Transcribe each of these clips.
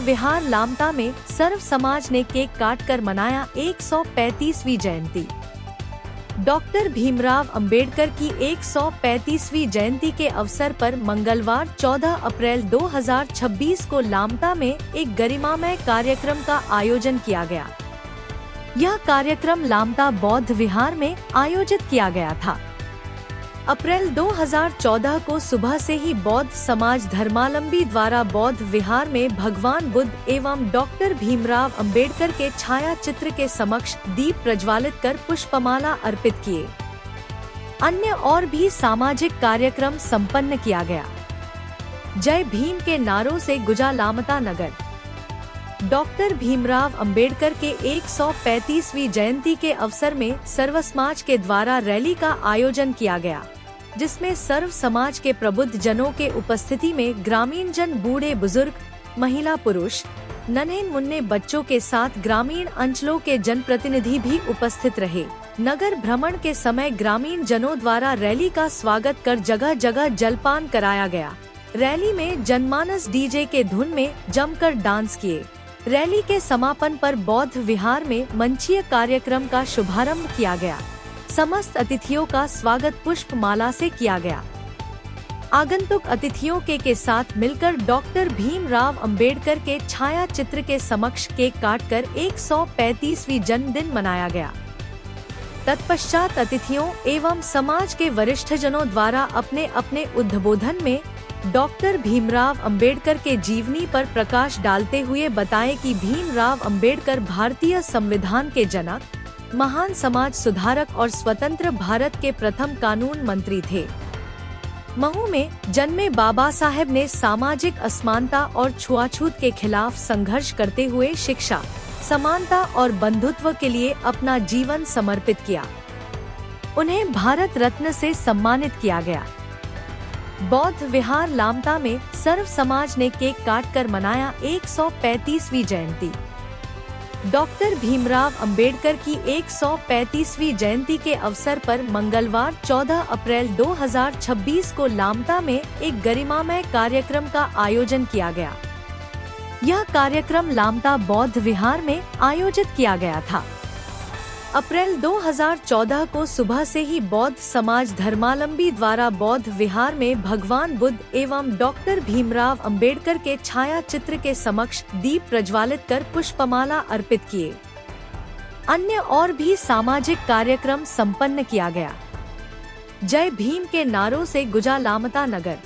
विहार लामता में सर्व समाज ने केक काटकर मनाया 135वीं जयंती। डॉक्टर भीमराव अंबेडकर की 135वीं जयंती के अवसर पर मंगलवार 14 अप्रैल 2026 को लामता में एक गरिमामय कार्यक्रम का आयोजन किया गया। यह कार्यक्रम लामता बौद्ध विहार में आयोजित किया गया था। अप्रैल 2014 को सुबह से ही बौद्ध समाज धर्मावलंबी द्वारा बौद्ध विहार में भगवान बुद्ध एवं डॉक्टर भीमराव अंबेडकर के छाया चित्र के समक्ष दीप प्रज्वालित कर पुष्पमाला अर्पित किए। अन्य और भी सामाजिक कार्यक्रम संपन्न किया गया। जय भीम के नारों से गुंजा लामता नगर। डॉक्टर भीमराव अंबेडकर के 135वीं जयंती के अवसर में सर्व समाज के द्वारा रैली का आयोजन किया गया, जिसमें सर्व समाज के प्रबुद्ध जनों के उपस्थिति में ग्रामीण जन, बूढ़े बुजुर्ग, महिला पुरुष, नन्हे मुन्ने बच्चों के साथ ग्रामीण अंचलों के जनप्रतिनिधि भी उपस्थित रहे। नगर भ्रमण के समय ग्रामीण जनों द्वारा रैली का स्वागत कर जगह जगह जलपान कराया गया। रैली में जनमानस डीजे के धुन में जमकर डांस किए। रैली के समापन पर बौद्ध विहार में मंचीय कार्यक्रम का शुभारंभ किया गया। समस्त अतिथियों का स्वागत पुष्प माला से किया गया। आगंतुक अतिथियों के साथ मिलकर डॉक्टर भीमराव अंबेडकर के छाया चित्र के समक्ष केक काटकर 135वीं जन्मदिन मनाया गया। तत्पश्चात अतिथियों एवं समाज के वरिष्ठ जनों द्वारा अपने अपने उद्बोधन में डॉक्टर भीमराव अंबेडकर के जीवनी पर प्रकाश डालते हुए बताएं कि भीमराव अंबेडकर भारतीय संविधान के जनक, महान समाज सुधारक और स्वतंत्र भारत के प्रथम कानून मंत्री थे। महू में जन्मे बाबा साहेब ने सामाजिक असमानता और छुआछूत के खिलाफ संघर्ष करते हुए शिक्षा, समानता और बंधुत्व के लिए अपना जीवन समर्पित किया। उन्हें भारत रत्न से सम्मानित किया गया। बौद्ध विहार लामता में सर्व समाज ने केक काटकर मनाया 135वीं जयंती। डॉक्टर भीमराव अंबेडकर की 135वीं जयंती के अवसर पर मंगलवार 14 अप्रैल 2026 को लामता में एक गरिमामय कार्यक्रम का आयोजन किया गया। यह कार्यक्रम लामता बौद्ध विहार में आयोजित किया गया था। अप्रैल 2014 को सुबह से ही बौद्ध समाज धर्मावलंबी द्वारा बौद्ध विहार में भगवान बुद्ध एवं डॉक्टर भीमराव अंबेडकर के छाया चित्र के समक्ष दीप प्रज्वालित कर पुष्पमाला अर्पित किए। अन्य और भी सामाजिक कार्यक्रम संपन्न किया गया। जय भीम के नारों से गुंजा लामता नगर।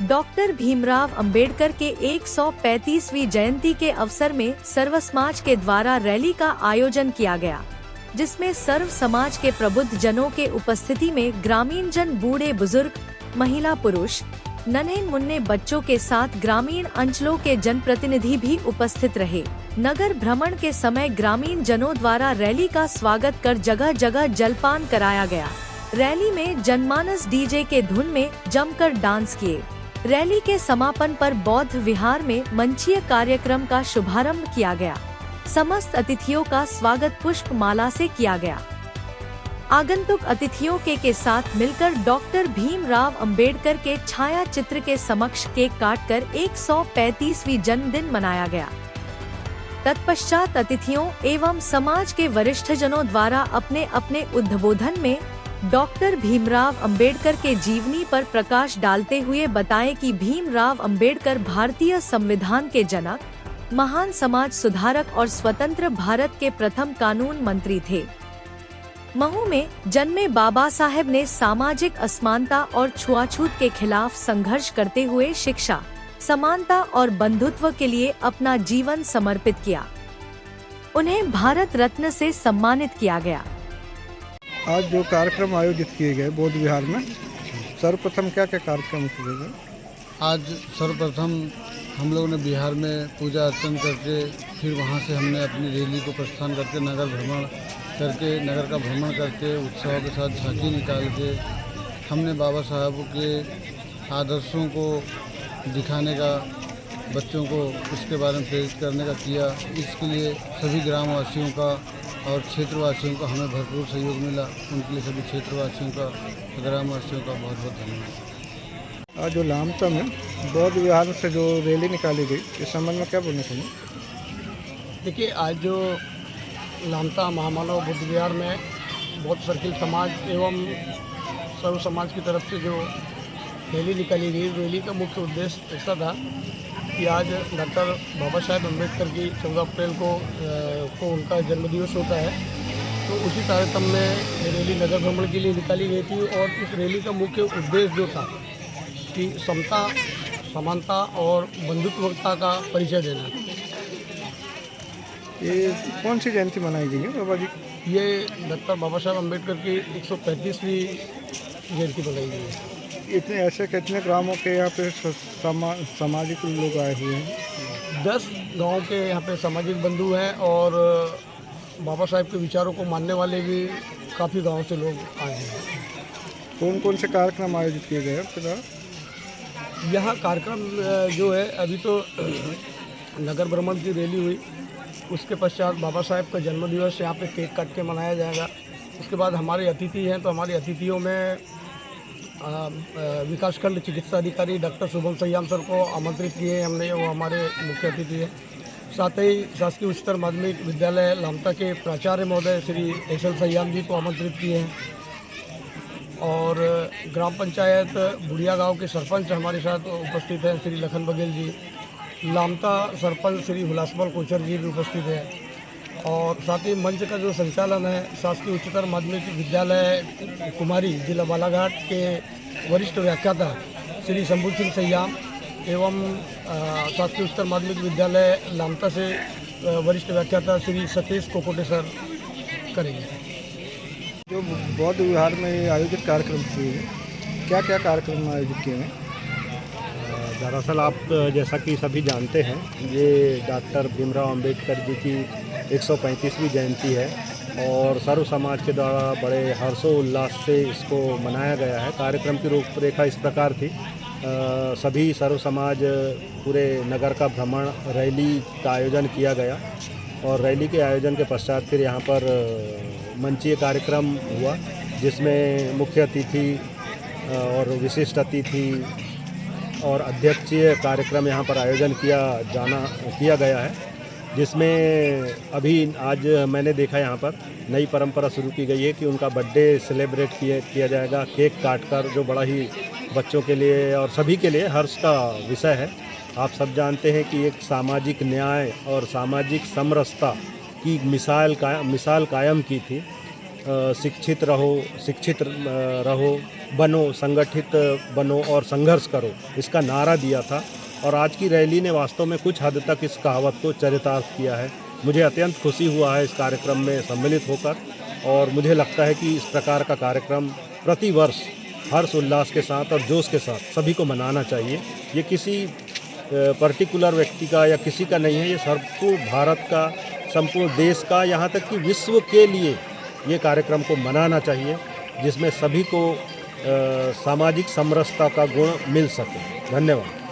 डॉक्टर भीमराव अंबेडकर के 135वीं जयंती के अवसर में सर्व समाज के द्वारा रैली का आयोजन किया गया, जिसमें सर्व समाज के प्रबुद्ध जनों के उपस्थिति में ग्रामीण जन, बूढ़े बुजुर्ग, महिला पुरुष, नन्हे मुन्ने बच्चों के साथ ग्रामीण अंचलों के जनप्रतिनिधि भी उपस्थित रहे। नगर भ्रमण के समय ग्रामीण जनों द्वारा रैली का स्वागत कर जगह जगह जलपान कराया गया। रैली में जनमानस डीजे के धुन में जमकर डांस किए। रैली के समापन पर बौद्ध विहार में मंचीय कार्यक्रम का शुभारंभ किया गया। समस्त अतिथियों का स्वागत पुष्प माला से किया गया। आगंतुक अतिथियों के साथ मिलकर डॉक्टर भीमराव अंबेडकर के छाया चित्र के समक्ष केक काटकर 135वीं जन्मदिन मनाया गया। तत्पश्चात अतिथियों एवं समाज के वरिष्ठ जनों द्वारा अपने अपने उद्बोधन में डॉक्टर भीमराव अंबेडकर के जीवनी पर प्रकाश डालते हुए बताएं कि भीमराव अंबेडकर भारतीय संविधान के जनक, महान समाज सुधारक और स्वतंत्र भारत के प्रथम कानून मंत्री थे। महू में जन्मे बाबा साहेब ने सामाजिक असमानता और छुआछूत के खिलाफ संघर्ष करते हुए शिक्षा, समानता और बंधुत्व के लिए अपना जीवन समर्पित किया। उन्हें भारत रत्न से सम्मानित किया गया। आज जो कार्यक्रम आयोजित किए गए बौद्ध विहार में, सर्वप्रथम क्या क्या कार्यक्रम किए गए? आज सर्वप्रथम हम लोगों ने बिहार में पूजा अर्चन करके फिर वहाँ से हमने अपनी रैली को प्रस्थान करके नगर का भ्रमण करके उत्सव के साथ झांकी निकाल के हमने बाबा साहब के आदर्शों को दिखाने का, बच्चों को उसके बारे में प्रेरित करने का किया। इसके लिए सभी ग्रामवासियों का और क्षेत्रवासियों का हमें भरपूर सहयोग मिला। उनके लिए सभी क्षेत्रवासियों का, ग्रामवासियों का बहुत बहुत धन्यवाद। आज जो लामता में बौद्ध विहार से जो रैली निकाली गई इस संबंध में क्या बोलना चाहिए? देखिए, आज जो लामता महामानव बुद्ध विहार में बौद्ध सर्किल समाज एवं सर्व समाज की तरफ से जो रैली निकाली गई, रैली का मुख्य उद्देश्य ऐसा था कि आज डॉक्टर बाबा साहेब अम्बेडकर की 14 अप्रैल को उनका जन्मदिवस होता है। तो उसी तारतम्य में ये रैली नगर भ्रमण के लिए निकाली गई थी और इस रैली का मुख्य उद्देश्य जो था कि समता, समानता और बंधुत्वता का परिचय देना। ये कौन सी जयंती मनाई गई है बाबा जी? ये डॉक्टर बाबा साहेब अम्बेडकर की 135वीं जयंती मनाई गई है। इतने ऐसे कितने ग्रामों के यहाँ पे सामाजिक लोग आए हुए हैं? 10 गाँव के यहाँ पे सामाजिक बंधु हैं और बाबा साहेब के विचारों को मानने वाले भी काफ़ी गाँव से लोग आए हैं। कौन कौन से कार्यक्रम आयोजित किए गए हैं? यहाँ कार्यक्रम जो है, अभी तो नगर भ्रमण की रैली हुई, उसके पश्चात बाबा साहेब का जन्मदिवस यहाँ पे केक काट के मनाया जाएगा। उसके बाद हमारे अतिथि हैं, तो हमारे अतिथियों में विकासखंड चिकित्सा अधिकारी डॉक्टर शुभम सयाम सर को आमंत्रित किए हैं हमने, वो हमारे मुख्य अतिथि हैं। साथ ही शासकीय उच्चतर माध्यमिक विद्यालय लामता के प्राचार्य महोदय श्री एस.एल. सयाम जी को आमंत्रित किए हैं और ग्राम पंचायत बुढ़िया गांव के सरपंच हमारे साथ उपस्थित हैं श्री लखन बघेल जी। लामता सरपंच श्री हुलासमल कोचर जी भी उपस्थित हैं और साथ ही मंच का जो संचालन है शासकीय उच्चतर माध्यमिक विद्यालय कुमारी जिला बालाघाट के वरिष्ठ व्याख्याता श्री शंभू सिंह सयाम एवं शासकीय उच्चतर माध्यमिक विद्यालय लामता से वरिष्ठ व्याख्याता श्री सतीश कोकोटे सर करेंगे। जो बौद्ध विहार में आयोजित कार्यक्रम किए हैं, क्या क्या कार्यक्रम आयोजित किए हैं? दरअसल आप जैसा कि सभी जानते हैं, ये डॉक्टर भीमराव अंबेडकर जी की 135वीं जयंती है और सर्व समाज के द्वारा बड़े हर्षोल्लास से इसको मनाया गया है। कार्यक्रम की रूपरेखा इस प्रकार थी, सभी सर्व समाज पूरे नगर का भ्रमण, रैली का आयोजन किया गया और रैली के आयोजन के पश्चात फिर यहाँ पर मंचीय कार्यक्रम हुआ, जिसमें मुख्य अतिथि और विशिष्ट अतिथि और अध्यक्षीय कार्यक्रम यहाँ पर आयोजन किया गया है, जिसमें अभी आज मैंने देखा यहाँ पर नई परंपरा शुरू की गई है कि उनका बर्थडे सेलिब्रेट किया जाएगा केक काटकर, जो बड़ा ही बच्चों के लिए और सभी के लिए हर्ष का विषय है। आप सब जानते हैं कि एक सामाजिक न्याय और सामाजिक समरसता की मिसाल कायम की थी। शिक्षित रहो, बनो, संगठित बनो और संघर्ष करो, इसका नारा दिया था और आज की रैली ने वास्तव में कुछ हद तक इस कहावत को चरितार्थ किया है। मुझे अत्यंत खुशी हुआ है इस कार्यक्रम में सम्मिलित होकर और मुझे लगता है कि इस प्रकार का कार्यक्रम प्रतिवर्ष हर्ष उल्लास के साथ और जोश के साथ सभी को मनाना चाहिए। ये किसी पर्टिकुलर व्यक्ति का या किसी का नहीं है, ये संपूर्ण भारत का, संपूर्ण देश का, यहाँ तक कि विश्व के लिए ये कार्यक्रम को मनाना चाहिए, जिसमें सभी को सामाजिक समरसता का गुण मिल सके। धन्यवाद।